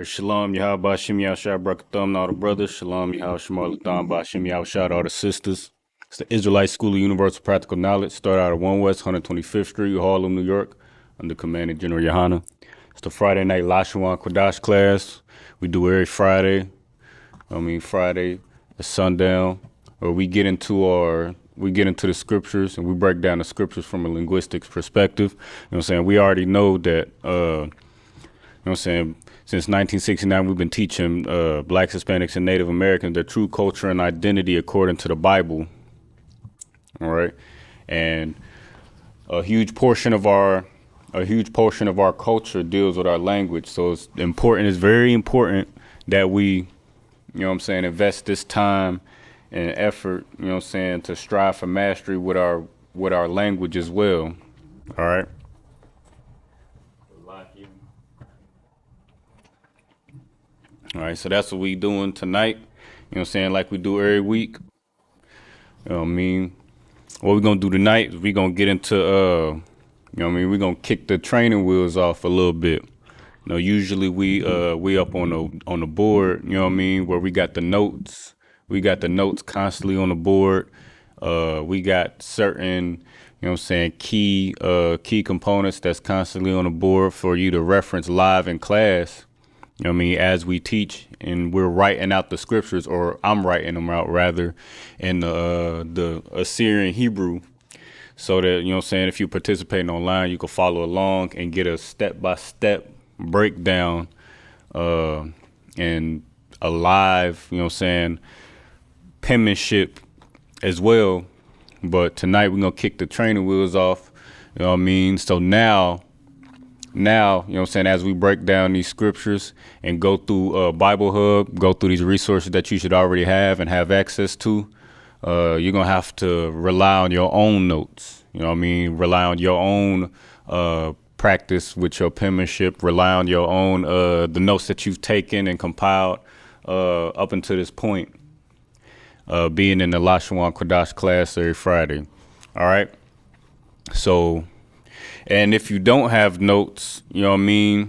Shalom, Yahweh Bashim Yahushua Brakatham, all the brothers. Shalom, Yahweh Shemar Latham Bashim Yahushua, all the sisters. It's the Israelite School of Universal Practical Knowledge. Start out at 1 West 125th Street, Harlem, New York, under Commanding General Yohana. It's the Friday night Lashawan Qadash class. We do every Friday. Friday at sundown, where we get into the scriptures and we break down the scriptures from a linguistics perspective. You know what I'm saying? We already know that since 1969, we've been teaching blacks, Hispanics, and Native Americans their true culture and identity according to the Bible. All right, and a huge portion of our culture deals with our language. So it's very important that we, invest this time and effort, to strive for mastery with our language as well. All right. All right, so that's what we doing tonight. Like we do every week. What we're gonna do tonight is we're gonna get into we're gonna kick the training wheels off a little bit. Usually we up on the board, where we got the notes. We got the notes constantly on the board. We got certain, key components that's constantly on the board for you to reference live in class. As we teach and we're writing out the scriptures, or I'm writing them out rather, in the Assyrian Hebrew, so that, if you're participating online, you can follow along and get a step-by-step breakdown and a live, penmanship as well. But tonight we're going to kick the training wheels off, So now, as we break down these scriptures and go through Bible Hub, go through these resources that you should already have and have access to, you're going to have to rely on your own notes. Rely on your own practice with your penmanship, rely on your own, the notes that you've taken and compiled up until this point, being in the Lashawan Qadash class every Friday. All right. So, and if you don't have notes, now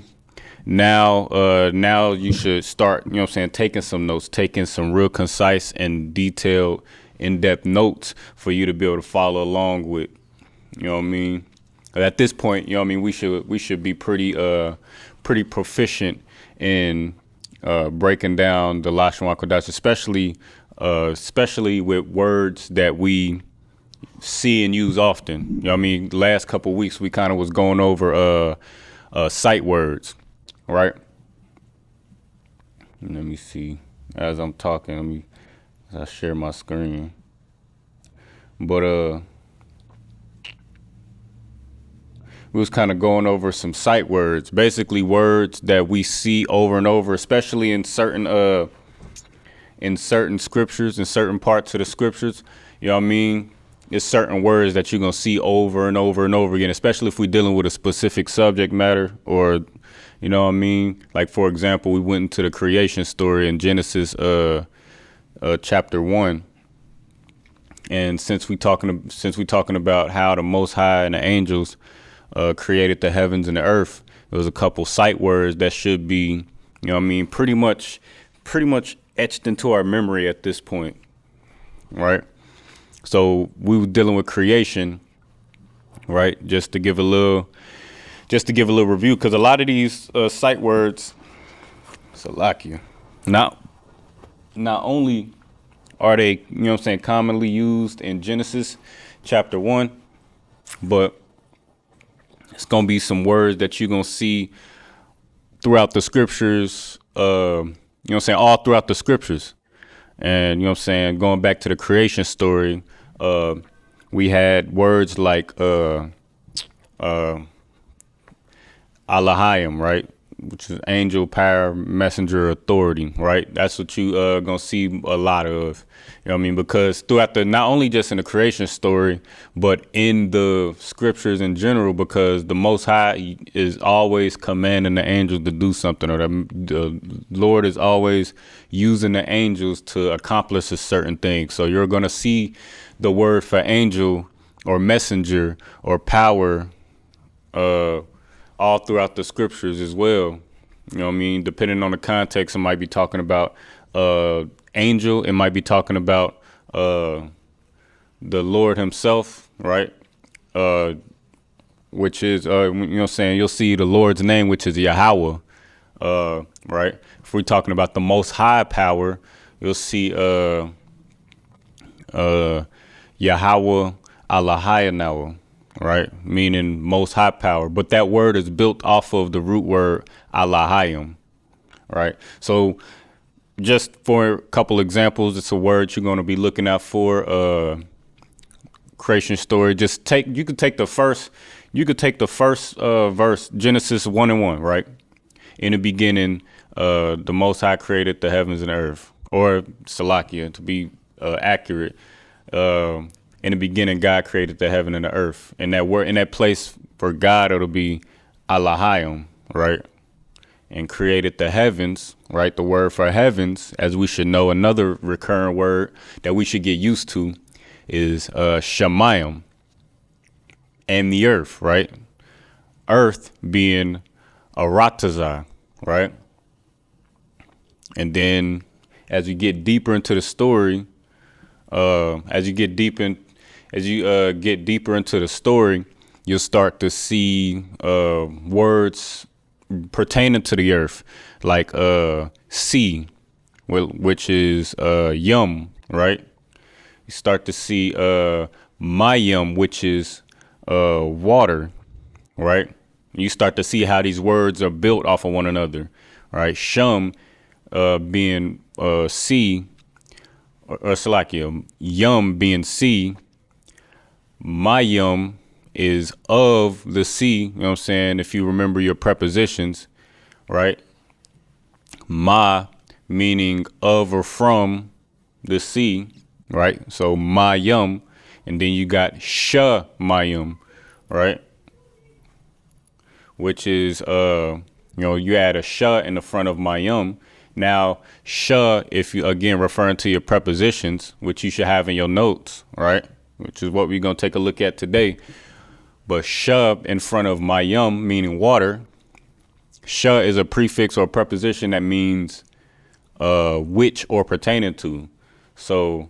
you should start, taking some notes, taking some real concise and detailed, in-depth notes for you to be able to follow along with. At this point, we should be pretty proficient in breaking down the Lashawan Qadash, especially with words that we see and use often. Last couple of weeks we kind of was going over sight words, right? Let me see. As I'm talking, I share my screen. But we was kind of going over some sight words, basically words that we see over and over, especially in certain scriptures, in certain parts of the scriptures. It's certain words that you're going to see over and over and over again, especially if we're dealing with a specific subject matter, or, Like, for example, we went into the creation story in Genesis chapter 1. And since we talking about how the Most High and the angels created the heavens and the earth, there was a couple sight words that should be, pretty much etched into our memory at this point, right? So we were dealing with creation, right? Just to give a little review, because a lot of these sight words, Salakia, not only are they, commonly used in Genesis chapter 1, but it's going to be some words that you're going to see throughout the scriptures, all throughout the scriptures. And, going back to the creation story, we had words like Alahayim, right? Which is angel, power, messenger, authority, right? That's what you gonna see a lot of. Because throughout not only just in the creation story, but in the scriptures in general, because the Most High is always commanding the angels to do something, or the Lord is always using the angels to accomplish a certain thing. So you're gonna see the word for angel or messenger or power all throughout the scriptures as well. You know what I mean? Depending on the context, it might be talking about angel. It might be talking about the Lord himself, right? Which is, you know what I'm saying? You'll see the Lord's name, which is Yahweh, right? If we're talking about the most high power, you'll see Yahweh Alahayanawa, right? Meaning most high power. But that word is built off of the root word Alahayim, right? So just for a couple examples, it's a word you're going to be looking out for. Creation story. You could take the first verse, Genesis 1:1, right? In the beginning, the Most High created the heavens and the earth, or Salakia to be accurate. In the beginning, God created the heaven and the earth. And that word in that place for God, it'll be Alahayim, right? And created the heavens, right? The word for heavens, as we should know, another recurring word that we should get used to is Shemayim, and the earth, right? Earth being Aratazah, right? And then as you get deeper into the story, as you get deeper into the story, you'll start to see words pertaining to the earth, like sea, which is yum, right? You start to see mayim, which is water, right? You start to see how these words are built off of one another, right? Shum being sea, or Salakia, yum being sea, mayim is of the sea, you know what I'm saying? If you remember your prepositions, right? Ma meaning of or from the sea, right? So mayim, and then you got mayim, right? Which is you add a in the front of mayim. Now if you again referring to your prepositions, which you should have in your notes, right? Which is what we're gonna take a look at today. But in front of mayim, meaning water. Is a prefix or preposition that means which or pertaining to. So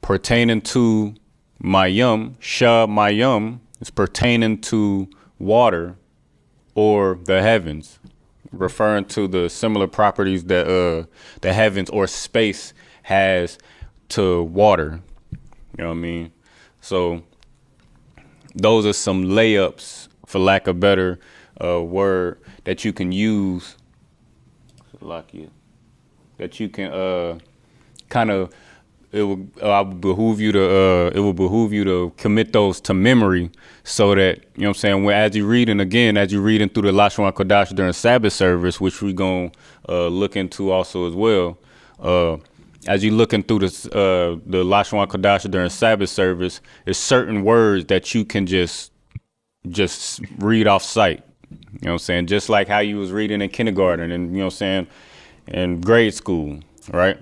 pertaining to mayim, mayim is pertaining to water or the heavens, referring to the similar properties that the heavens or space has to water. You know what I mean? So those are some layups, for lack of a better word, that you can use, that you can kind of, it will behoove you to commit those to memory, so that, you know what I'm saying, as you're reading through the Lashawan Qadash during Sabbath service, which we're going to look into also as well. As you're looking through the Lashawan Qadash during Sabbath service, there's certain words that you can just read off sight. You know what I'm saying? Just like how you was reading in kindergarten and, you know what I'm saying, in grade school, right?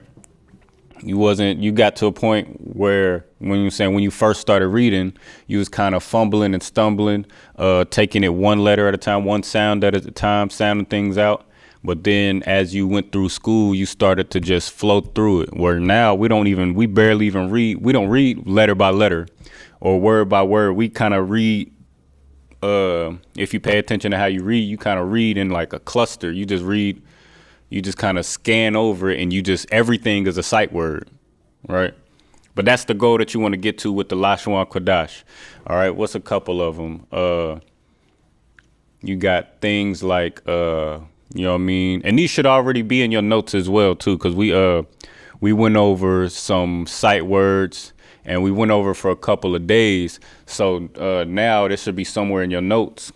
You got to a point where when you first started reading, you was kind of fumbling and stumbling, taking it one letter at a time, one sound at a time, sounding things out. But then as you went through school, you started to just float through it, where now we barely even read. We don't read letter by letter or word by word. We kind of read, if you pay attention to how you read, you kind of read in like a cluster. You just kind of scan over it, and everything is a sight word, right? But that's the goal that you want to get to with the Lashawan Qadash. All right, what's a couple of them? You got things like, you know what I mean? And these should already be in your notes as well, too, because we went over some sight words, and we went over for a couple of days. So now this should be somewhere in your notes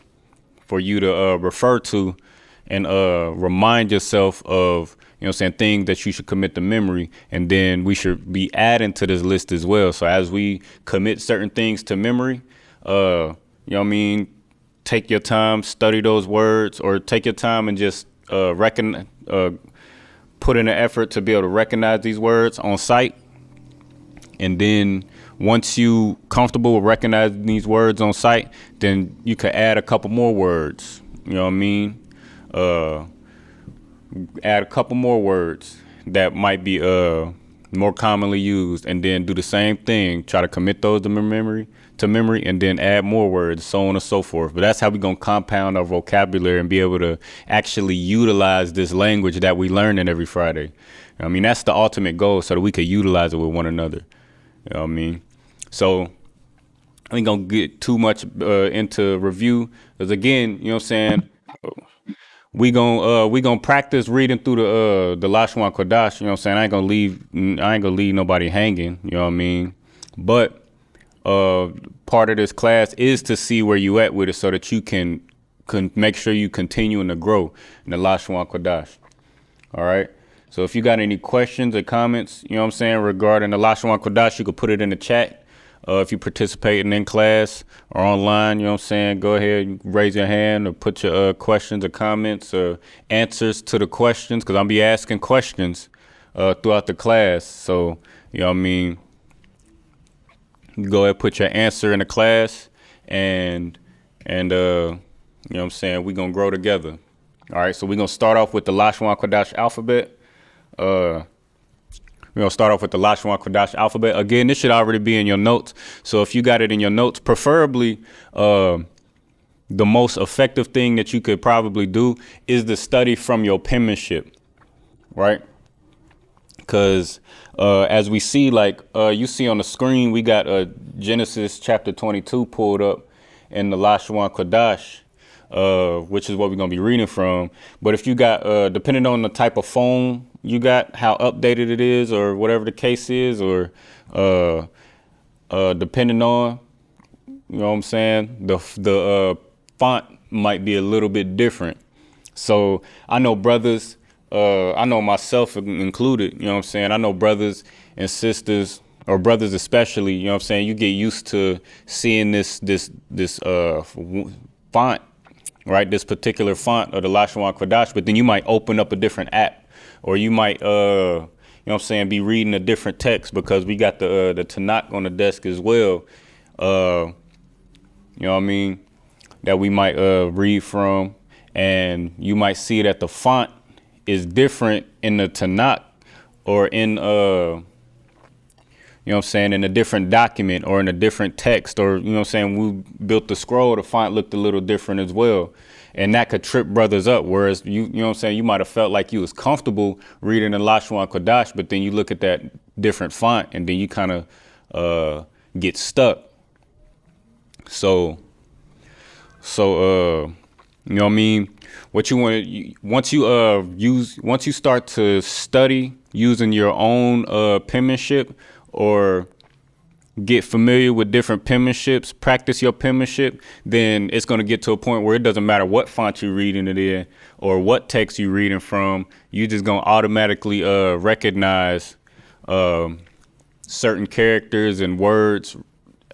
for you to refer to and remind yourself of, you know what I'm saying, things that you should commit to memory. And then we should be adding to this list as well. So as we commit certain things to memory, you know what I mean, take your time, study those words, or take your time and just put in an effort to be able to recognize these words on sight. And then once you comfortable with recognizing these words on sight, then you could add a couple more words. You know what I mean? add a couple more words that might be more commonly used, and then do the same thing. Try to commit those to memory, and then add more words, so on and so forth. But that's how we're gonna compound our vocabulary and be able to actually utilize this language that we learn in every Friday. I mean, that's the ultimate goal, so that we could utilize it with one another. You know what I mean? So I ain't gonna get too much into review, because again, you know what I'm saying, we gonna practice reading through the Lashawan Qadash. You know what I'm saying? I ain't gonna leave nobody hanging. You know what I mean? But part of this class is to see where you at with it, so that you can make sure you continuing to grow in the Lashawan Qadash. All right. So if you got any questions or comments, you know what I'm saying, regarding the Lashawan Qadash, you could put it in the chat. If you're participating in class or online, you know what I'm saying, go ahead and raise your hand or put your questions or comments or answers to the questions, because I'll be asking questions throughout the class. So, you know what I mean, go ahead and put your answer in the class, and you know what I'm saying, we're going to grow together. All right, so we're going to start off with the Lashawan Qadash alphabet. We're going to start off with the Lashawan Qadash alphabet. Again, this should already be in your notes. So if you got it in your notes, preferably the most effective thing that you could probably do is the study from your penmanship, right? Because as we see, like you see on the screen, we got Genesis chapter 22 pulled up in the Lashawan Qadash, which is what we're going to be reading from. But if you got, depending on the type of phone you got, how updated it is, or whatever the case is, or depending on, you know what I'm saying, the font might be a little bit different. So I know brothers, I know myself included, you know what I'm saying, I know brothers and sisters, or brothers especially, you know what I'm saying, you get used to seeing this font, right, this particular font of the Lashawan Qadash, but then you might open up a different app, or you might, you know what I'm saying, be reading a different text, because we got the Tanakh on the desk as well, you know what I mean, that we might read from, and you might see that the font is different in the Tanakh, or in, you know what I'm saying, in a different document, or in a different text, or, you know what I'm saying, we built the scroll, the font looked a little different as well. And that could trip brothers up. Whereas, you know what I'm saying, you might have felt like you was comfortable reading the Lashawan Qadash, but then you look at that different font, and then you kind of get stuck. So, you know what I mean? What you want to, once you start to study using your own penmanship, or get familiar with different penmanships, practice your penmanship, then it's going to get to a point where it doesn't matter what font you're reading it in, or what text you're reading from. You're just going to automatically recognize certain characters and words,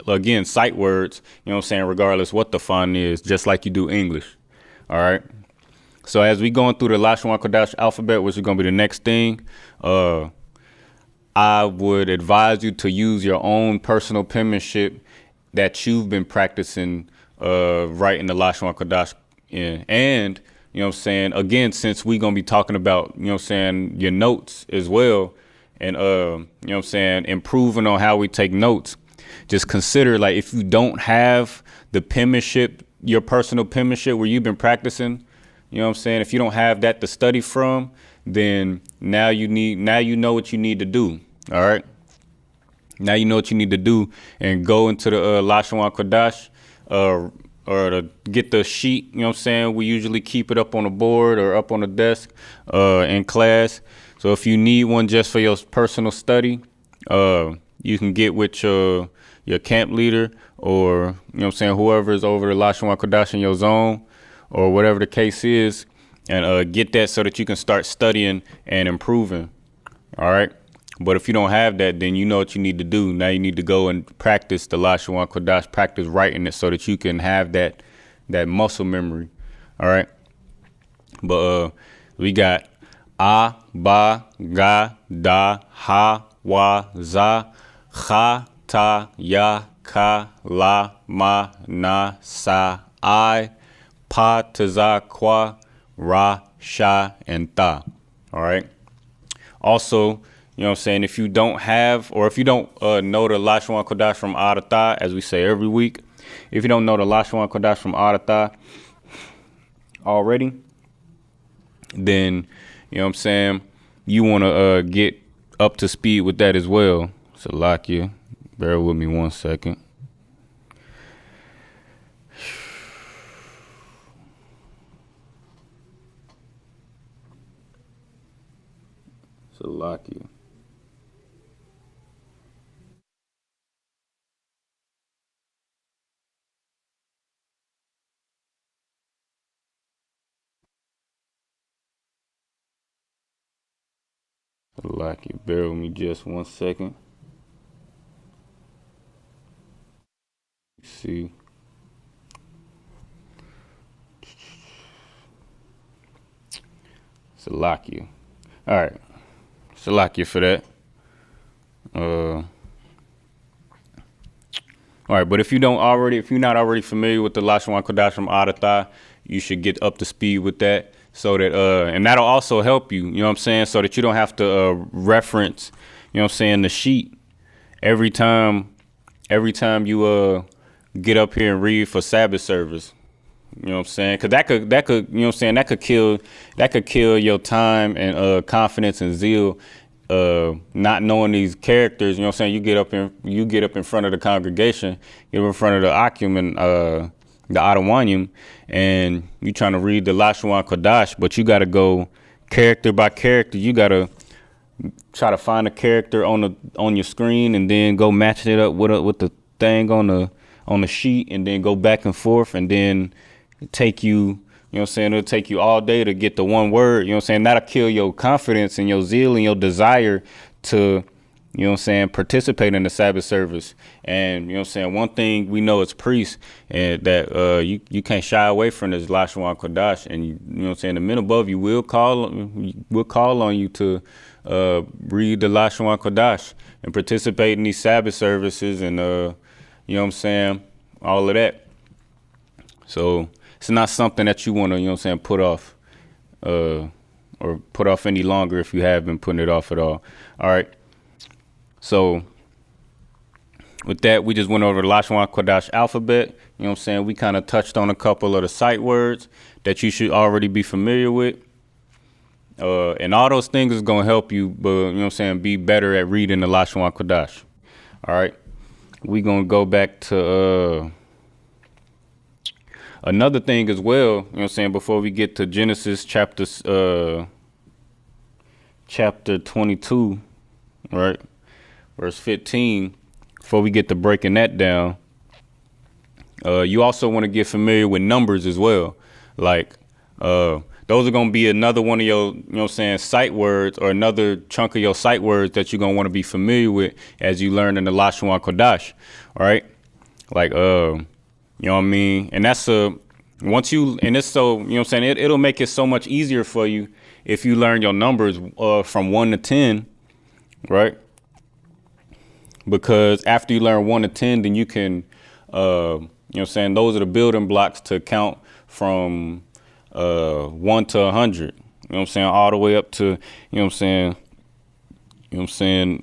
again, sight words, you know what I'm saying, regardless what the font is, just like you do English. All right. So as we going through the Lashawan Qadash alphabet, which is going to be the next thing, I would advise you to use your own personal penmanship that you've been practicing writing the Lashawan Qadash in. And, you know what I'm saying, again, since we're going to be talking about, you know what I'm saying, your notes as well, and, you know what I'm saying, improving on how we take notes, just consider, like, if you don't have the penmanship, your personal penmanship where you've been practicing, you know what I'm saying, if you don't have that to study from, then now you know what you need to do. All right. Now you know what you need to do, and go into the Lashawan Qadash, or to get the sheet. You know what I'm saying? We usually keep it up on the board or up on the desk in class. So if you need one just for your personal study, you can get with your camp leader, or, you know what I'm saying, whoever is over the Lashawan Qadash in your zone, or whatever the case is, and get that so that you can start studying and improving. All right. But if you don't have that, then you know what you need to do. Now you need to go and practice the Lashawan Qadash, practice writing it, so that you can have that muscle memory. All right. But we got A, Ba, Ga, Da, Ha, Wa, Za, Cha, Ta, Ya, Ka, La, Ma, Na, Sa, I, Pa, Ta, Za, Kwa, Ra, Sha, and Tha. All right. Also, you know what I'm saying, if you don't have, or if you don't know the Lashawan Qadash from A to Tha, as we say every week, if you don't know the Lashawan Qadash from A to Tha already, then, you know what I'm saying, you want to get up to speed with that as well. So, Lakia, bear with me 1 second. Salakia. Salakia. Bear with me just 1 second. Let's see. Salakia. All right. Salakia for that. All right, but if you're not already familiar with the Lashawan Qadash from A to Tha, you should get up to speed with that, so that and that'll also help you. You know what I'm saying, so that you don't have to reference, you know what I'm saying, the sheet every time you get up here and read for Sabbath service. You know what I'm saying? Because that could, you know what I'm saying, that could kill your time and confidence and zeal. Not knowing these characters, you know what I'm saying, you get up in front of the congregation, get up in front of the Akim and the Adawanyim, and you trying to read the Lashawan Qadash, but you got to go character by character. You got to try to find a character on your screen and then go matching it up with the thing on the sheet, and then go back and forth, and then take you, you know what I'm saying, it'll take you all day to get the one word, you know what I'm saying. That'll kill your confidence and your zeal and your desire to, you know what I'm saying, participate in the Sabbath service. And, you know what I'm saying, one thing we know as priests, and that you can't shy away from this Lashawan Qadash. And, you know what I'm saying, the men above you will call on you to read the Lashawan Qadash and participate in these Sabbath services and, you know what I'm saying, all of that. So it's not something that you want to, you know what I'm saying, put off or put off any longer if you have been putting it off at all. All right. So with that, we just went over the Lashawan Qadash alphabet. You know what I'm saying? We kind of touched on a couple of the sight words that you should already be familiar with. And all those things is going to help you, but, you know what I'm saying, be better at reading the Lashawan Qadash. All right. We're going to go back to another thing as well, you know what I'm saying, before we get to Genesis chapter 22, right, verse 15, before we get to breaking that down, you also want to get familiar with numbers as well. Like, those are going to be another one of your, you know what I'm saying, sight words, or another chunk of your sight words that you're going to want to be familiar with as you learn in the Lashawan Qadash, all right? Like, you know what I mean? And that's once you, and it's so, you know what I'm saying, it'll make it so much easier for you if you learn your numbers from 1 to 10, right? Because after you learn 1 to 10, then you can, you know what I'm saying, those are the building blocks to count from 1 to 100. You know what I'm saying? All the way up to, you know what I'm saying,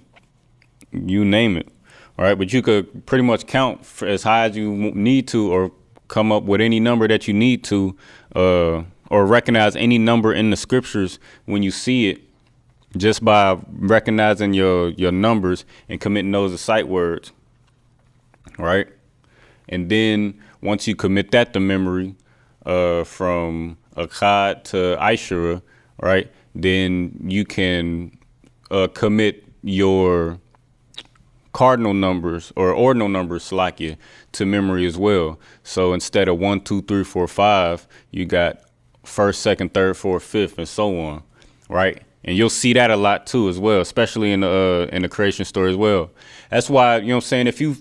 you name it. All right, but you could pretty much count for as high as you need to, or come up with any number that you need to, or recognize any number in the scriptures when you see it, just by recognizing your numbers and committing those as sight words. Right, and then once you commit that to memory, from Akkad to Ishura, right, then you can commit your cardinal numbers or ordinal numbers, Salakia, to memory as well. So instead of 1, 2, 3, 4, 5, you got first, second, third, fourth, fifth, and so on, right? And you'll see that a lot too as well, especially in the creation story as well. That's why, you know what I'm saying, if you're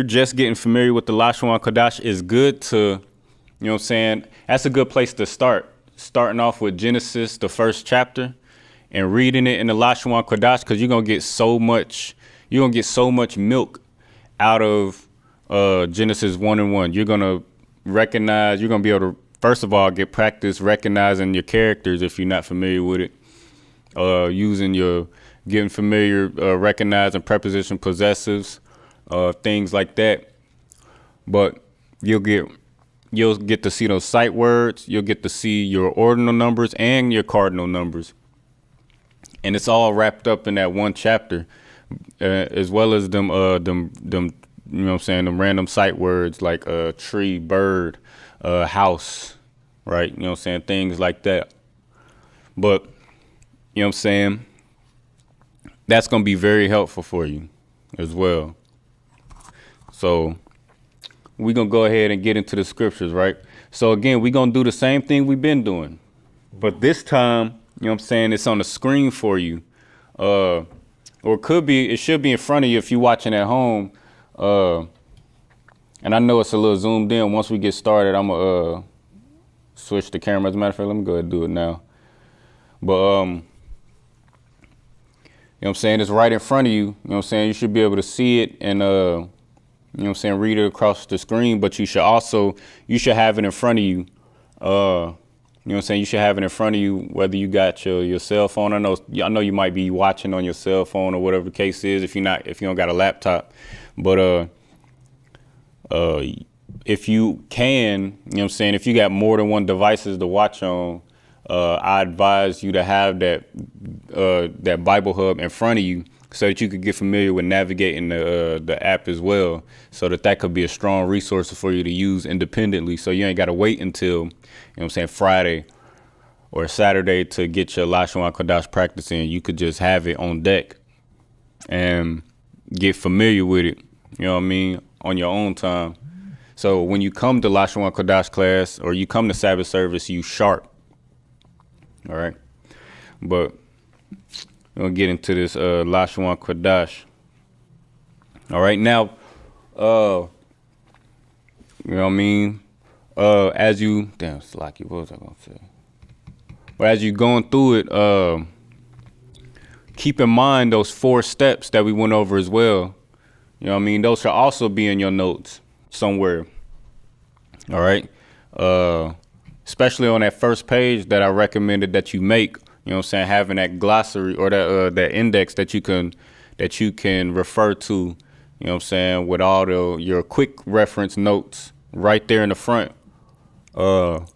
just getting familiar with the Lashawan Qadash, is good to, you know what I'm saying, that's a good place to start. Starting off with Genesis, the first chapter, and reading it in the Lashawan Qadash, because you're gonna get so much milk out of Genesis 1 and 1. You're gonna be able to first of all, get practice recognizing your characters if you're not familiar with it. Getting familiar, recognizing preposition possessives, things like that. But you'll get to see those sight words. You'll get to see your ordinal numbers and your cardinal numbers. And it's all wrapped up in that one chapter, as well as them, you know what I'm saying, them random sight words like tree, bird, house, right? You know what I'm saying, things like that. But, you know what I'm saying, that's going to be very helpful for you as well. So we're going to go ahead and get into the scriptures, right? So again, we're going to do the same thing we've been doing. But this time, you know what I'm saying, it's on the screen for you. Or it should be in front of you if you're watching at home. And I know it's a little zoomed in. Once we get started, I'm going to switch the camera. As a matter of fact, let me go ahead and do it now. But, you know what I'm saying, it's right in front of you. You know what I'm saying, you should be able to see it and, you know what I'm saying, read it across the screen. But you should have it in front of you. You know what I'm saying, you should have it in front of you, whether you got your cell phone. I know you might be watching on your cell phone or whatever the case is if you don't got a laptop. But if you can, you know what I'm saying, if you got more than one devices to watch on, I advise you to have that Bible Hub in front of you so that you could get familiar with navigating the app as well, so that could be a strong resource for you to use independently. So you ain't got to wait until, you know what I'm saying, Friday or Saturday to get your Lashawan Qadash practice in. You could just have it on deck and get familiar with it, you know what I mean, on your own time. So when you come to Lashawan Qadash class or you come to Sabbath service, you sharp. All right. But we're going to get into this Lashawan Qadash. All right. Now, you know what I mean? Damn, Slacky, what was I going to say? But as you going through it, keep in mind those 4 steps that we went over as well. You know what I mean? Those should also be in your notes somewhere. All right. Especially on that first page that I recommended that you make, you know what I'm saying, having that glossary or that index that you can refer to, you know what I'm saying, with all your quick reference notes right there in the front. And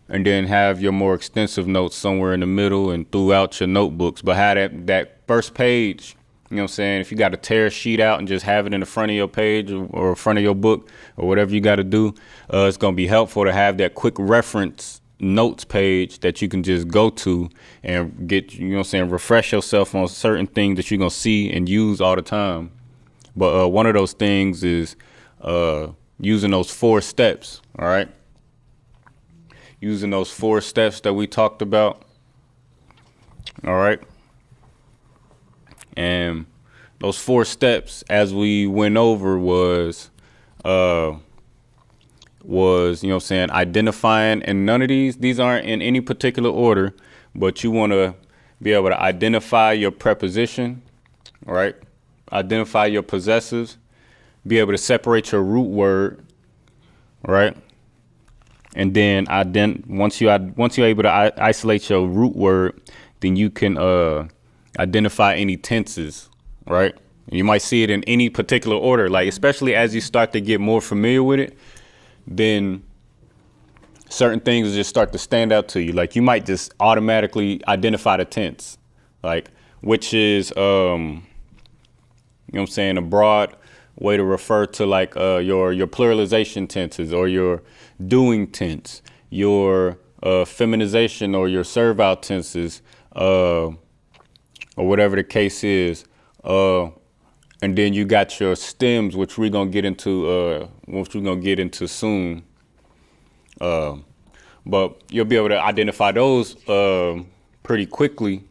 then have your more extensive notes somewhere in the middle and throughout your notebooks. But have that first page, you know what I'm saying, if you got to tear a sheet out and just have it in the front of your page or front of your book or whatever you got to do, it's going to be helpful to have that quick reference notes page that you can just go to and get, you know what I'm saying, refresh yourself on certain things that you're going to see and use all the time. But one of those things is using those 4 steps, all right? Using those 4 steps that we talked about, all right? And those 4 steps, as we went over, was, you know what I'm saying, identifying, and none of these aren't in any particular order, but you want to be able to identify your preposition, all right? Identify your possessives, be able to separate your root word, all right? And then once you're able to isolate your root word, then you can identify any tenses, right? You might see it in any particular order, like especially as you start to get more familiar with it, then certain things just start to stand out to you. Like you might just automatically identify the tense, like which is, you know what I'm saying, a broad way to refer to like your pluralization tenses or your doing tense, your feminization or your servile tenses, or whatever the case is. And then you got your stems, which we're gonna get into soon. But you'll be able to identify those pretty quickly.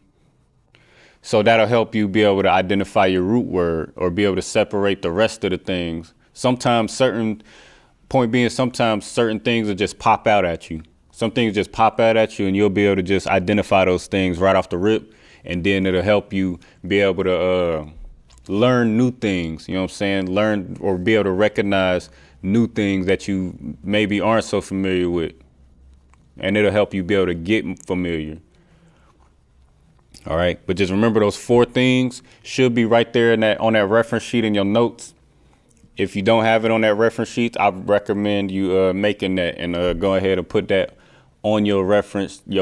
So that'll help you be able to identify your root word or be able to separate the rest of the things. Sometimes certain things will just pop out at you. Some things just pop out at you and you'll be able to just identify those things right off the rip. And then it'll help you be able to learn new things, you know what I'm saying? Learn or be able to recognize new things that you maybe aren't so familiar with. and it'll help you be able to get familiar. All right, but just remember those 4 things should be right there in that on that reference sheet in your notes. If you don't have it on that reference sheet, I recommend you making that and go ahead and put that on your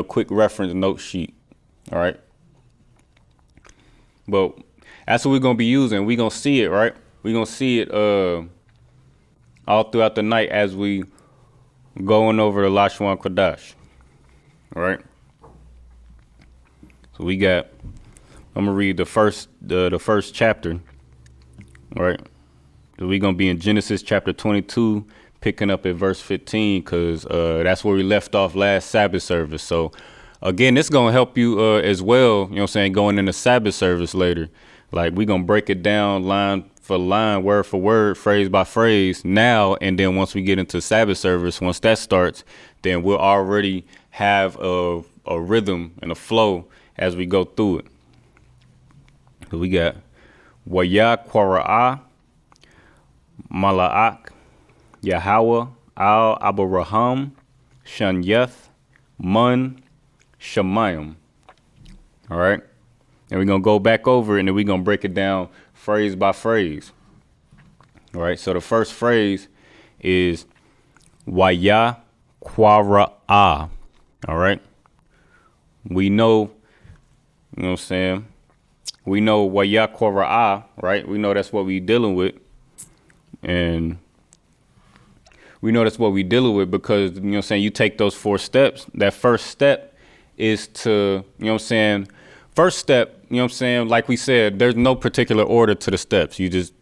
quick reference note sheet. All right. But that's what we're gonna be using. We're gonna see it, right? We're gonna see it all throughout the night as we going over the Lashawan Qadash. All right. So I'm gonna read the first chapter. All right. So we're gonna be in Genesis chapter 22, picking up at verse 15, because that's where we left off last Sabbath service. So again, this is gonna help you as well, you know what I'm saying, going into Sabbath service later. Like we're gonna break it down line for line, word for word, phrase by phrase now, and then once we get into Sabbath service, once that starts, then we'll already have a rhythm and a flow as we go through it. So we got Waya Kwara'ah, Mala'ak, Yahweh, Al Abraham, Shanyeth, Mun, Shemayim. All right. And we're going to go back over it, and then we're going to break it down phrase by phrase. All right. So the first phrase is Waya Kwara'ah. All right. We know, you know what I'm saying? We know Waya Kwara'ah, right? We know that's what we're dealing with. And we know that's what we're dealing with because, you know what I'm saying, you take those 4 steps. That first step is to, you know what I'm saying, first step, you know what I'm saying, like we said, there's no particular order to the steps. You just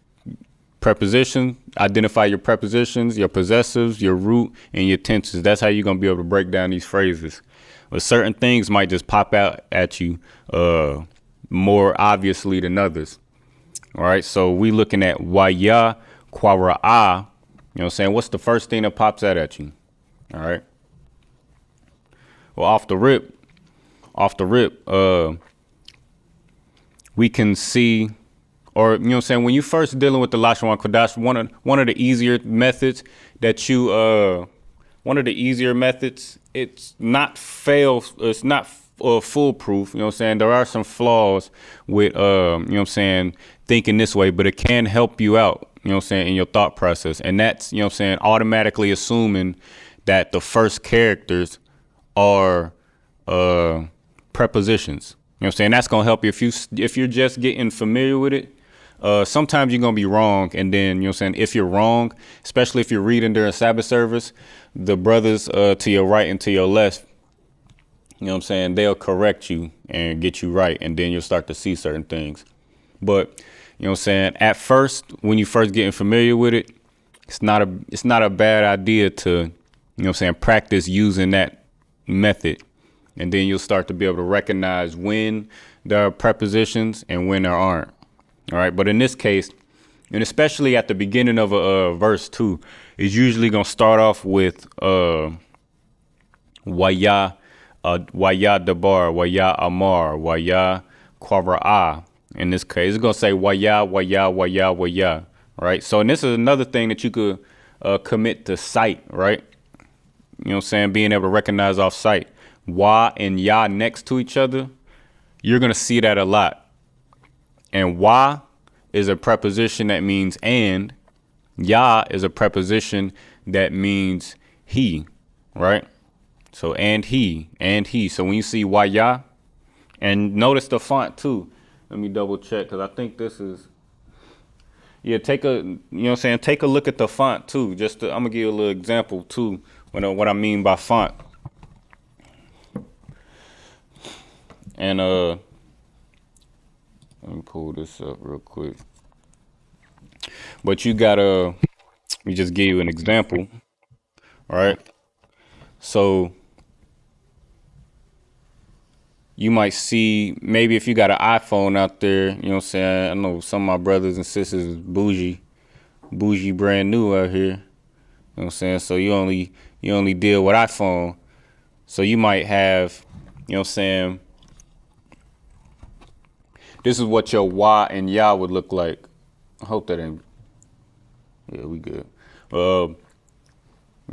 preposition, identify your prepositions, your possessives, your root, and your tenses. That's how you're going to be able to break down these phrases. But certain things might just pop out at you more obviously than others. All right, so we looking at Waya Kwara'ah, you know what I'm saying? What's the first thing that pops out at you? All right. Well, off the rip, we can see, or, you know what I'm saying, when you first dealing with the Lashawan Qadash, one of the easier methods that you, it's not foolproof, you know what I'm saying? There are some flaws with, you know what I'm saying, thinking this way, but it can help you out, you know what I'm saying, in your thought process. And that's, you know what I'm saying, automatically assuming that the first characters are prepositions. You know what I'm saying? That's going to help you if you're just getting familiar with it. Sometimes you're going to be wrong. And then, you know what I'm saying, if you're wrong, especially if you're reading during Sabbath service, the brothers to your right and to your left, you know what I'm saying, they'll correct you and get you right. And then you'll start to see certain things. But, you know what I'm saying, at first, when you first getting familiar with it, it's not a bad idea to, you know what I'm saying, practice using that method. And then you'll start to be able to recognize when there are prepositions and when there aren't. All right. But in this case, and especially at the beginning of a verse 2, it's usually going to start off with Waya Dabar, Waya Amar, Waya Kwara'ah. In this case, it's going to say Waya, Waya, Waya, Waya. Right. So, and this is another thing that you could commit to sight. Right. You know what I'm saying? Being able to recognize off sight. Wa and ya next to each other, you're going to see that a lot. And wa is a preposition that means and. Ya is a preposition that means he, right? So and he. So when you see wa ya, and notice the font too. Let me double check because I think this is. Yeah, take a look at the font too. I'm going to give you a little example too, what I mean by font. And let me pull this up real quick. But you gotta, let me just give you an example. All right. So you might see, maybe if you got an iPhone out there, you know what I'm saying? I know some of my brothers and sisters is bougie brand new out here. You know what I'm saying? So you only deal with iPhone. So you might have, you know what I'm saying? This is what your wa and ya would look like. I hope that ain't. Yeah, we good. I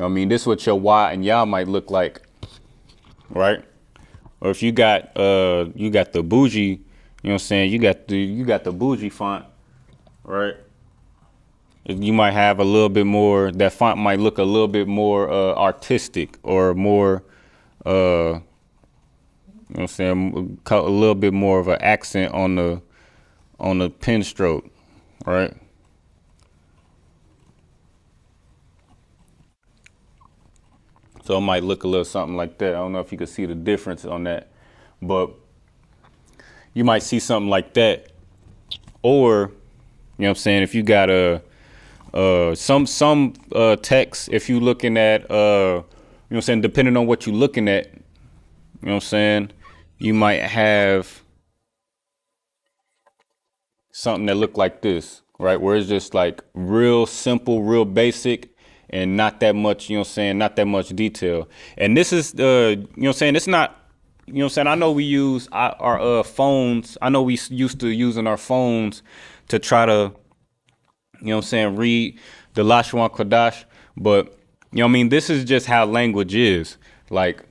mean, this is what your wa and ya might look like. right? Or if you got the bougie, you know what I'm saying, you got the bougie font, right? You might have a little bit more, that font might look a little bit more artistic or more you know what I'm saying, a little bit more of an accent on the pen stroke, right? So it might look a little something like that. I don't know if you can see the difference on that, but you might see something like that. Or, you know what I'm saying, if you got a some text, if you looking at you know what I'm saying, depending on what you're looking at, you know what I'm saying, you might have something that look like this, right? Where it's just like real simple, real basic, and not that much, you know what I'm saying, not that much detail. And this is you know what I'm saying, it's not, you know what I'm saying, I know we use our phones. I know we used to using our phones to try to, you know what I'm saying, read the Lashawan Qadash, but you know what I mean, this is just how language is. Like,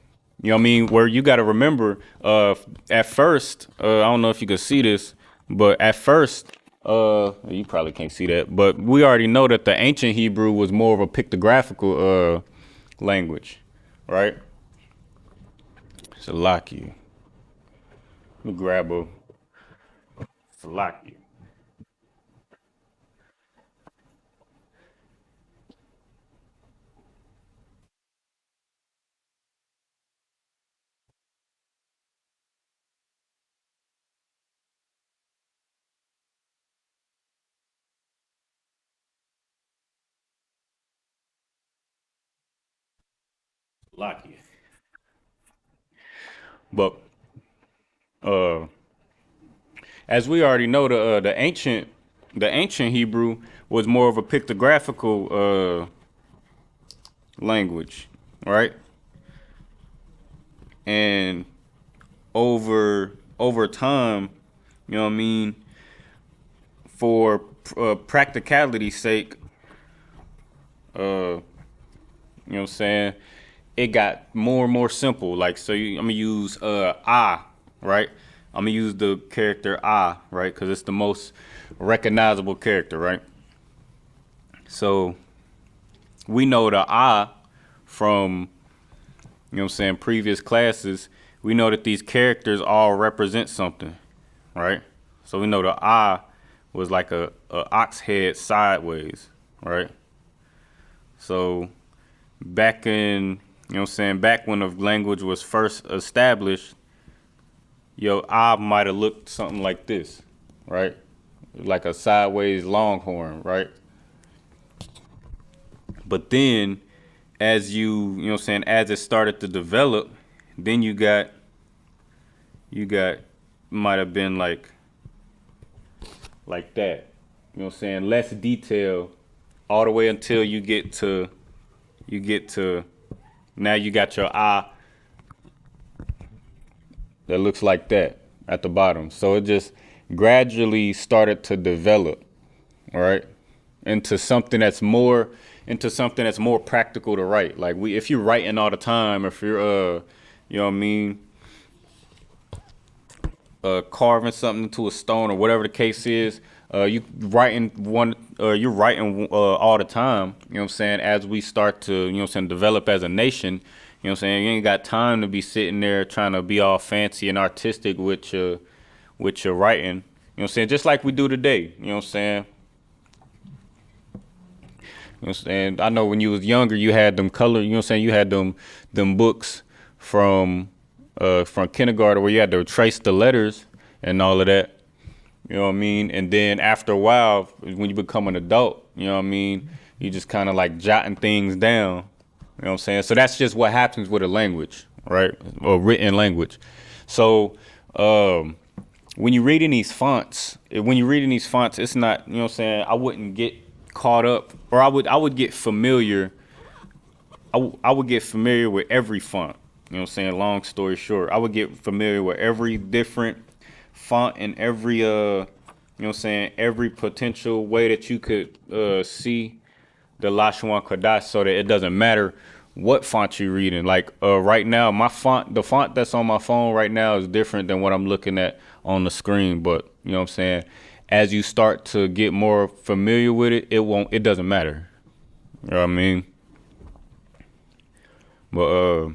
you know what I mean, where you got to remember at first, I don't know if you could see this, but at first, you probably can't see that, but we already know that the ancient Hebrew was more of a pictographical language, right? Salaki. Let me grab a Salaki. Salaki. But uh as we already know, the ancient Hebrew was more of a pictographical language, right? And over time, you know what I mean, for practicality's sake, you know what I'm saying, it got more and more simple. Like, so I'm gonna use I, right? I'm gonna use the character I, right? Because it's the most recognizable character, right? So we know the I from, you know what I'm saying, previous classes. We know that these characters all represent something, right? So we know the I was like a ox head sideways, right? So back in, you know what I'm saying, back when the language was first established, your I might have looked something like this, right? Like a sideways longhorn, right? But then as you know what I'm saying, as it started to develop, then you got might have been like that. You know what I'm saying? Less detail all the way until you get to now you got your eye that looks like that at the bottom. So it just gradually started to develop, all right, into something that's more practical to write. Like, we if you're writing all the time, if you're you know what I mean, carving something into a stone or whatever the case is, you're writing all the time, you know what I'm saying, as we start to, you know what I'm saying, develop as a nation, you know what I'm saying, you ain't got time to be sitting there trying to be all fancy and artistic with your writing, you know what I'm saying, just like we do today, you know what I'm saying. You know what I'm saying? I know when you was younger, you had them color. You know what I'm saying? You had them books from kindergarten where you had to trace the letters and all of that. You know what I mean? And then after a while, when you become an adult, you know what I mean, you just kind of like jotting things down. You know what I'm saying? So that's just what happens with a language, right? Or written language. So when you're reading these fonts, it's not, you know what I'm saying, I wouldn't get caught up, or I would get familiar. I would get familiar with every font. You know what I'm saying? Long story short, I would get familiar with every different font and every you know what I'm saying, every potential way that you could see the Lashawan Qadash, so that it doesn't matter what font you reading. Like right now, the font that's on my phone right now is different than what I'm looking at on the screen. But you know what I'm saying? As you start to get more familiar with it, it doesn't matter. You know what I mean? But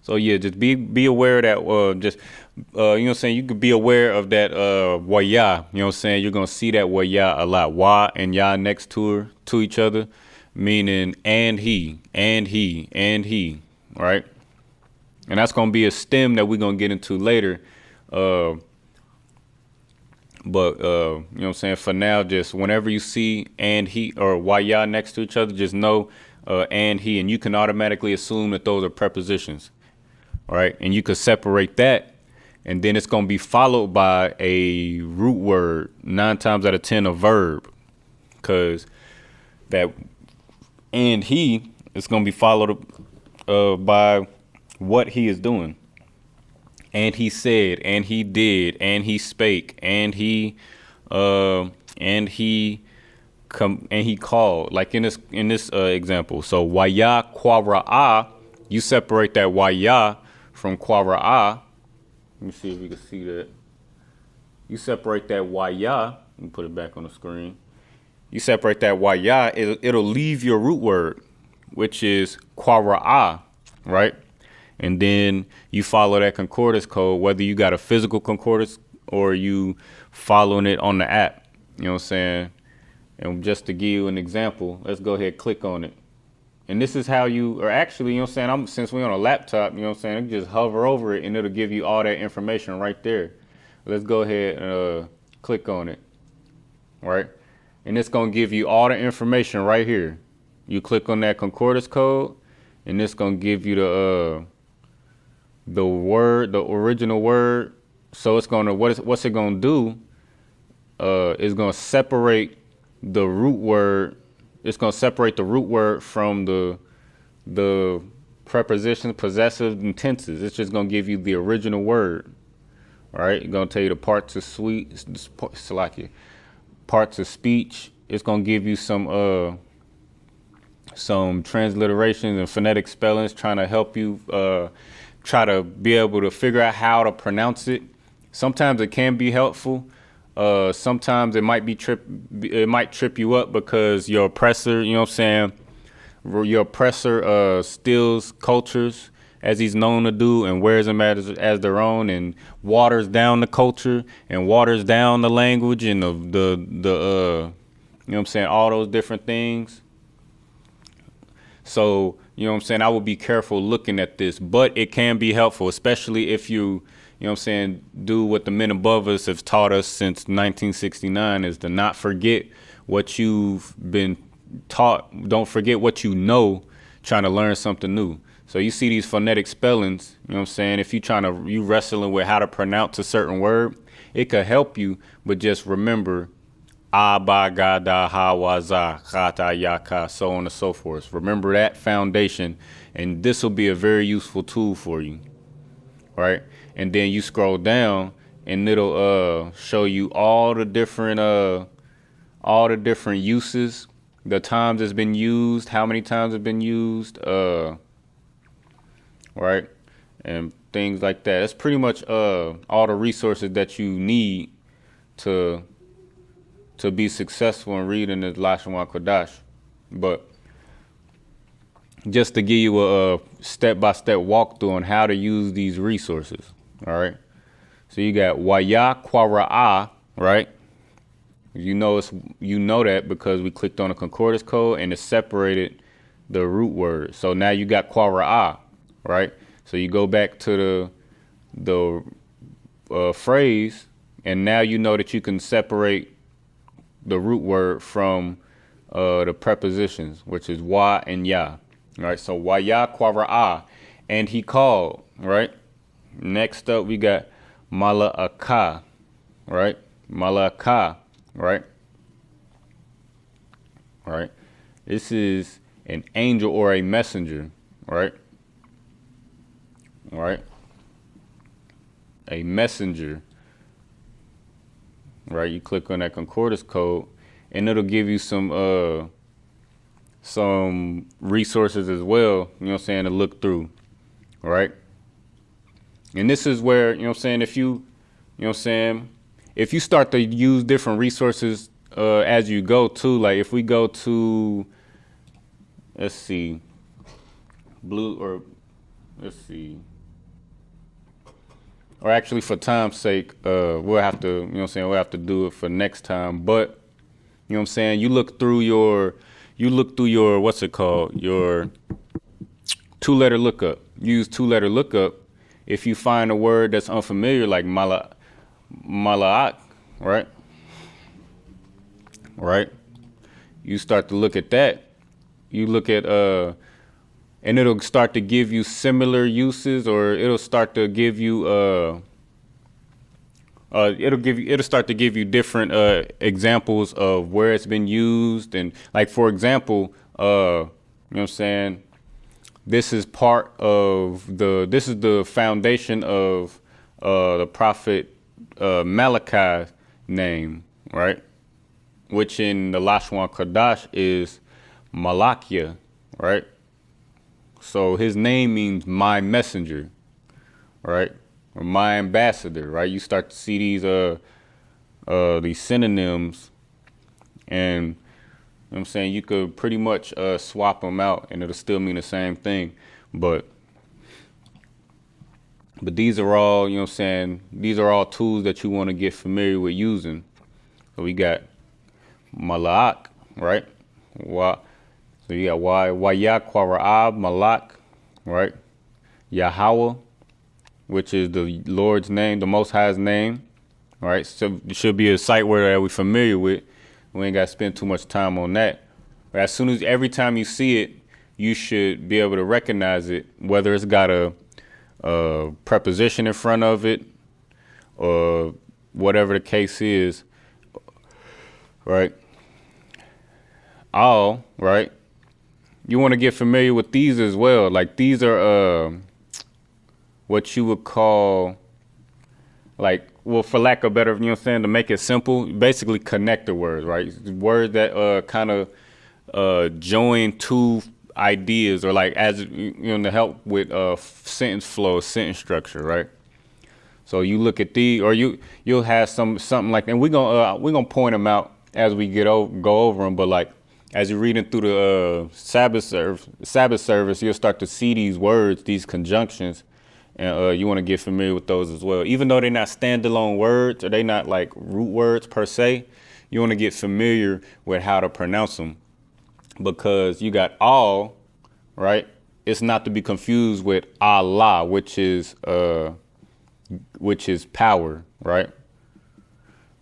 so yeah, just be aware of that. Just you know what I'm saying. You could be aware of that waya. You know what I'm saying. You're gonna see that waya a lot. Wa and ya next to each other, meaning and he, right? And that's gonna be a stem that we're gonna get into later. But you know what I'm saying. For now, just whenever you see and he or waya next to each other, just know and he, and you can automatically assume that those are prepositions. All right, and you could separate that, and then it's going to be followed by a root word, 9 times out of 10 a verb, because that and he is going to be followed by what he is doing. And he said, and he did, and he spake, and he called, like in this example. So waya quara'a, you separate that waya from quara'a. Let me see if you can see that. You separate that waya. Let me put it back on the screen. You separate that waya, it'll leave your root word, which is quara'a, right? And then you follow that concordance code, whether you got a physical concordance or you following it on the app. You know what I'm saying? And just to give you an example, let's go ahead and click on it. And this is how you, or actually, you know what I'm saying, since we're on a laptop, you know what I'm saying, you just hover over it and it'll give you all that information right there. Let's go ahead and click on it, right? And it's going to give you all the information right here. You click on that concordance code, and it's going to give you the word, the original word. So it's going to, what's it going to do is going to separate the root word. It's going to separate the root word from the prepositions, possessive, and tenses. It's just going to give you the original word. All right, it's going to tell you the parts of parts of speech. It's going to give you some transliterations and phonetic spellings, trying to help you try to be able to figure out how to pronounce it. Sometimes it can be helpful. Sometimes it might trip you up because your oppressor, you know what I'm saying, your oppressor steals cultures as he's known to do and wears them as their own and waters down the culture and waters down the language and the you know what I'm saying, all those different things. So, you know what I'm saying, I would be careful looking at this, but it can be helpful, especially if you know what I'm saying, do what the men above us have taught us since 1969, is to not forget what you've been taught. Don't forget what you know, trying to learn something new. So you see these phonetic spellings, you know what I'm saying? If you wrestling with how to pronounce a certain word, it could help you, but just remember Aba, Gada, Hawaza, Khata, Yaka, so on and so forth. Remember that foundation, and this will be a very useful tool for you, right? And then you scroll down, and it'll show you all the different uses, the times it's been used, how many times it's been used, right? And things like that. That's pretty much all the resources that you need to be successful in reading this Lashawan Qadash. But just to give you a step-by-step walkthrough on how to use these resources, all right? So you got waya quara'a, right? You know that because we clicked on a concordance code and it separated the root word. So now you got quara'a, right? So you go back to the phrase, and now you know that you can separate the root word from the prepositions, which is wa and ya. All right, so waya quara'a, and he called, right? Next up, we got mala'aka, right? Mala'aka, right? All right. This is an angel or a messenger, right? All right. A messenger, right? You click on that concordance code, and it'll give you some some resources as well, you know what I'm saying, to look through, right? And this is where, you know what I'm saying, if you know what I'm saying, if you start to use different resources as you go too, like if we go to, let's see, let's see, or actually for time's sake, we'll have to, you know what I'm saying, we'll have to do it for next time. But, you know what I'm saying, you look through your, what's it called? Your two-letter lookup. Use two-letter lookup. If you find a word that's unfamiliar, like mala'ak, right? Right? You start to look at that. You look at, and it'll start to give you similar uses, or it'll start to give you, it'll start to give you different examples of where it's been used. And like, for example, you know what I'm saying, this is this is the foundation of the prophet Malachi's name, right? Which in the Lashawan Qadash is Malakia, right? So his name means my messenger, right? Or my ambassador, right? You start to see these synonyms, and you know what I'm saying, you could pretty much swap them out and it'll still mean the same thing. But these are all, you know what I'm saying, these are all tools that you want to get familiar with using. So we got Malak, right? So you got Waya Kwara'ab, Malak, right? Yahweh, which is the Lord's name, the Most High's name, right? So it should be a sight word that we're familiar with. We ain't got to spend too much time on that. But every time you see it, you should be able to recognize it, whether it's got a preposition in front of it or whatever the case is, right? All, right? You want to get familiar with these as well. Like these are what you would call, like, well, for lack of better, you know what I'm saying, to make it simple, basically connector words, right? Words that kind of join two ideas, or like, as you know, to help with sentence flow, sentence structure, right? So you look at or you'll have something like, and we're gonna point them out as we go over them. But like, as you're reading through the Sabbath service, you'll start to see these words, these conjunctions, and you want to get familiar with those as well. Even though they're not standalone words, or they're not like root words per se, you want to get familiar with how to pronounce them, because you got all, right? It's not to be confused with Allah, which is power, right?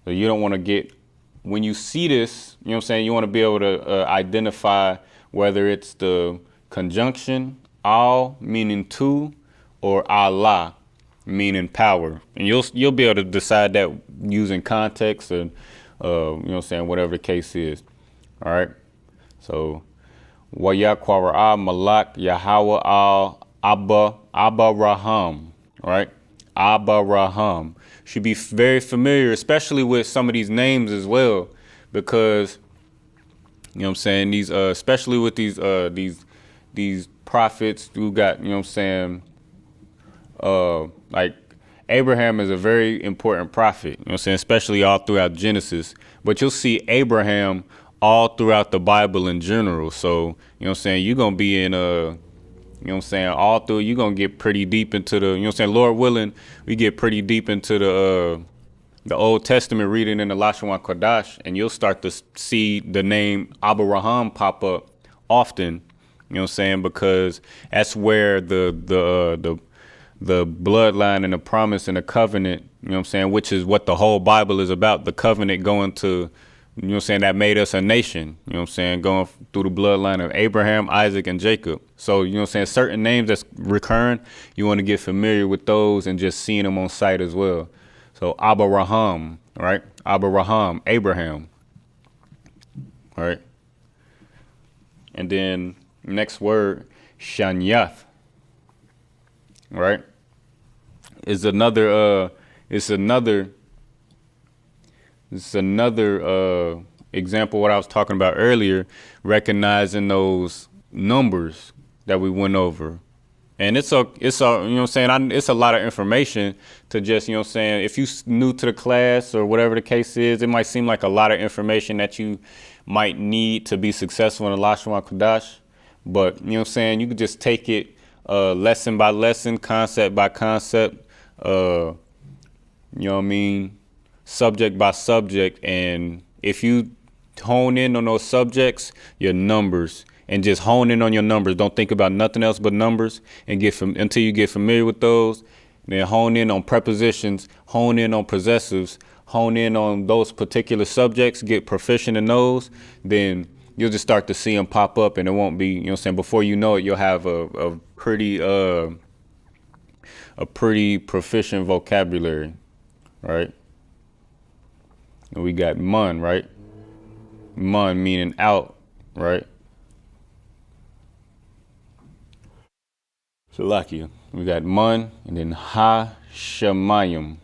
So you don't want to get, when you see this, you know what I'm saying, you want to be able to identify whether it's the conjunction al meaning two, or Allah meaning power, and you'll be able to decide that using context, and you know what I'm saying, whatever the case is. All right. So Waya Kwara Malak Yahweh al Abba Raham, right? Abba Raham. Should be very familiar, especially with some of these names as well, because you know what I'm saying, these especially with these prophets who got, you know what I'm saying, like Abraham is a very important prophet, you know what I'm saying, especially all throughout Genesis, but you'll see Abraham all throughout the Bible in general. So, you know what I'm saying, you're going to be in you know what I'm saying, all through, you're going to get pretty deep into the, you know what I'm saying, Lord willing, we get pretty deep into the Old Testament, reading in the Lashawan Qadash, and you'll start to see the name Abraham pop up often, you know what I'm saying, because that's where the bloodline and the promise and the covenant, you know what I'm saying, which is what the whole Bible is about, the covenant going to, you know what I'm saying, that made us a nation, you know what I'm saying, going through the bloodline of Abraham, Isaac, and Jacob. So, you know what I'm saying, certain names that's recurring, you want to get familiar with those and just seeing them on sight as well. So Abraham, right? Abraham, Abraham, right? And then next word, Shanyath, right? Is another example, what I was talking about earlier, recognizing those numbers that we went over. And it's a, you know what I'm saying? It's a lot of information to just, you know what I'm saying? If you new to the class or whatever the case is, it might seem like a lot of information that you might need to be successful in the Lashawan Qadash. But, you know what I'm saying? You could just take it lesson by lesson, concept by concept, you know what I mean? Subject by subject. And if you hone in on those subjects, your numbers, and just hone in on your numbers. Don't think about nothing else but numbers, and until you get familiar with those. Then hone in on prepositions, hone in on possessives, hone in on those particular subjects, get proficient in those. Then you'll just start to see them pop up, and it won't be, you know what I'm saying, before you know it, you'll have a pretty proficient vocabulary, right? And we got mun, right? Mun meaning out, right? Shalakia. We got mun and then ha shemayim,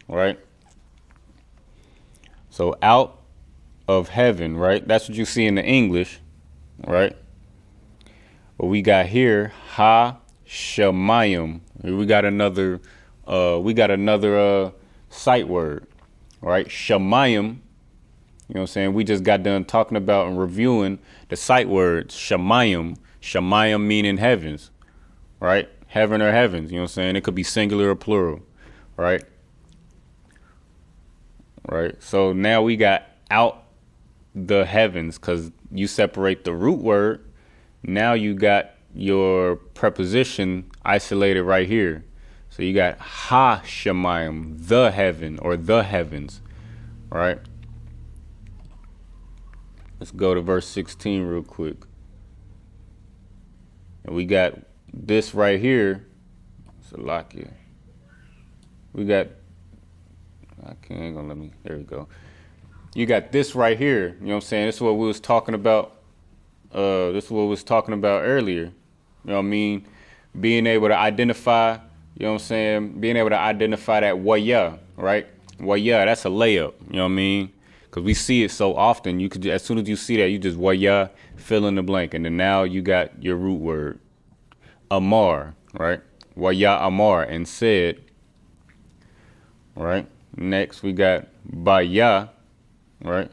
right? So out of heaven, right? That's what you see in the English, right? But we got here ha shemayim. We got another sight word, right? Shemayim. You know what I'm saying? We just got done talking about and reviewing the sight words. Shemayim. Shemayim meaning heavens, right? Heaven or heavens. You know what I'm saying? It could be singular or plural, right? Right. So now we got out the heavens, because you separate the root word. Now you got your preposition isolated right here. So you got ha shemayim, the heaven or the heavens, right? Let's go to verse 16 real quick. And we got this right here. Salakia. We got, ain't gonna let me, there we go. You got this right here. You know what I'm saying? This is what we was talking about. This is what we was talking about earlier. You know what I mean? Being able to identify, you know what I'm saying? Being able to identify that waya, right? Waya, that's a layup. You know what I mean? Because we see it so often. You could, as soon as you see that, you just waya, fill in the blank. And then now you got your root word. Amar, right? Waya amar, and said, right? Next we got baya, right?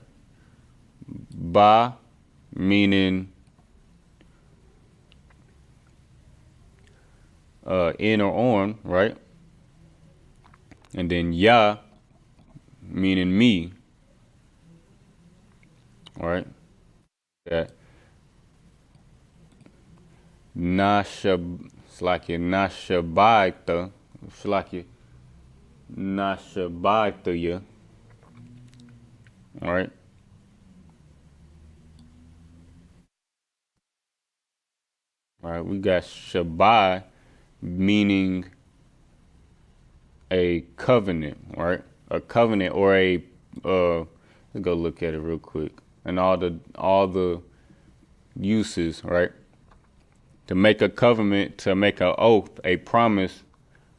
Ba meaning in or on, right? And then ya meaning me, right? That nashabaita, nashabaita, right? All right, we got shabai meaning a covenant, right? A covenant or a let's go look at it real quick. And all the uses, right? To make a covenant, to make an oath, a promise,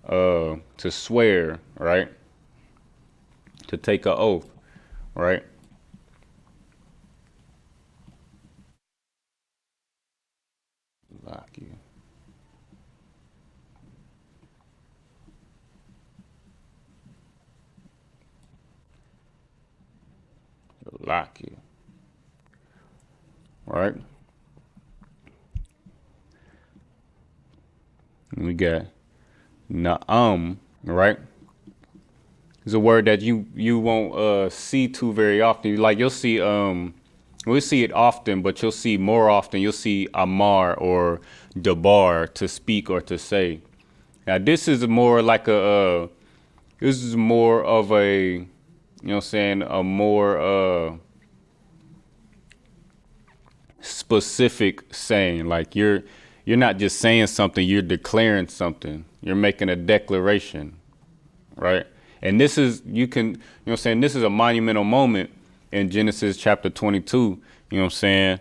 to swear, right? To take an oath, right? Lock you. Lock you. Right? We got na'am, right? It's a word that you won't see too very often. Like you'll see we'll see it often, but you'll see more often. You'll see amar or dabar, to speak or to say. Now this is more like this is more of a, you know what I'm saying, a more specific saying. Like you're not just saying something, you're declaring something. You're making a declaration, right? And this is, you can, you know what I'm saying, this is a monumental moment in Genesis chapter 22, you know what I'm saying,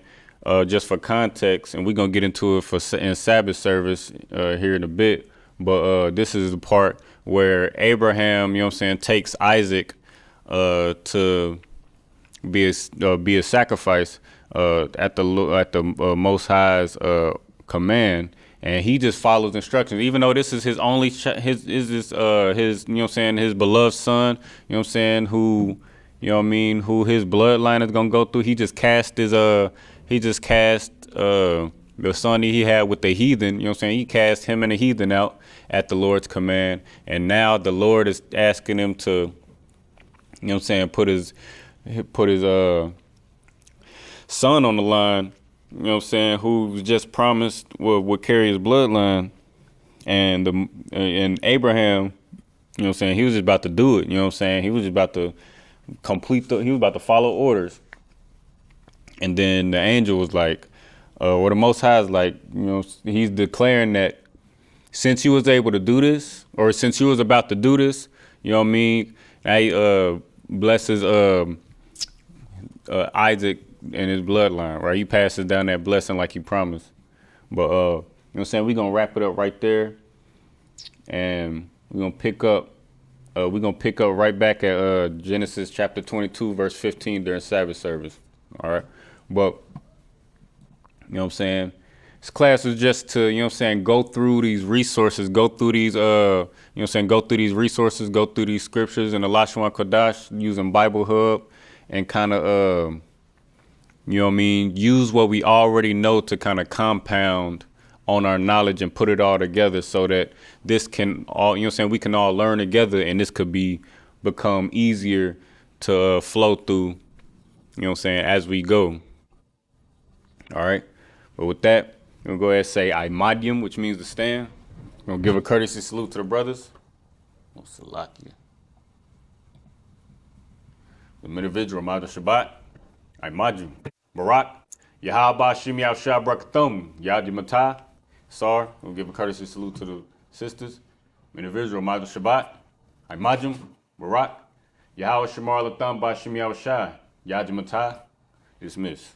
just for context, and we're going to get into it in Sabbath service here in a bit, but this is the part where Abraham, you know what I'm saying, takes Isaac to be a sacrifice at the Most High's command, and he just follows instructions. Even though this is his only his you know what I'm saying, his beloved son, you know what I'm saying, who, you know what I mean, who his bloodline is gonna go through. He just cast the son that he had with the heathen, you know what I'm saying? He cast him and the heathen out at the Lord's command. And now the Lord is asking him to, you know what I'm saying, put his son on the line, you know what I'm saying, who was just promised would carry his bloodline. And Abraham, you know what I'm saying, he was just about to do it, you know what I'm saying? He was just about to he was about to follow orders. And then the angel was like, or the Most High is like, you know, he's declaring that since you was able to do this, or since you was about to do this, you know what I mean, I blesses Isaac and his bloodline, right? He passes down that blessing like he promised. But you know what I'm saying, we're gonna wrap it up right there, and we're gonna pick up right back at Genesis chapter 22 verse 15 during Sabbath service. All right, but you know what I'm saying, this class was just to, you know what I'm saying, go through these resources, go through these you know what I'm saying, go through these resources, go through these scriptures in the Lashawan Qadash using Bible Hub, and kind of you know what I mean, use what we already know to kind of compound on our knowledge and put it all together, so that this can all, you know what I'm saying, we can all learn together, and this could become easier to flow through, you know what I'm saying, as we go. All right. But with that, we're going to go ahead and say Imadium, which means to stand. We're going to give a courtesy salute to the brothers. Salakia. The individual, Mother Shabbat. Imadium. Barak. Yahaba Shimi Al Shah Brakathum. Yadi Matah. Sar. We'll give a courtesy salute to the sisters. Individual, Mother Shabbat. Imadium. Barak. Yahweh Shamar Latham Ba Shimi Al Shah. Yadi Matah. Dismiss.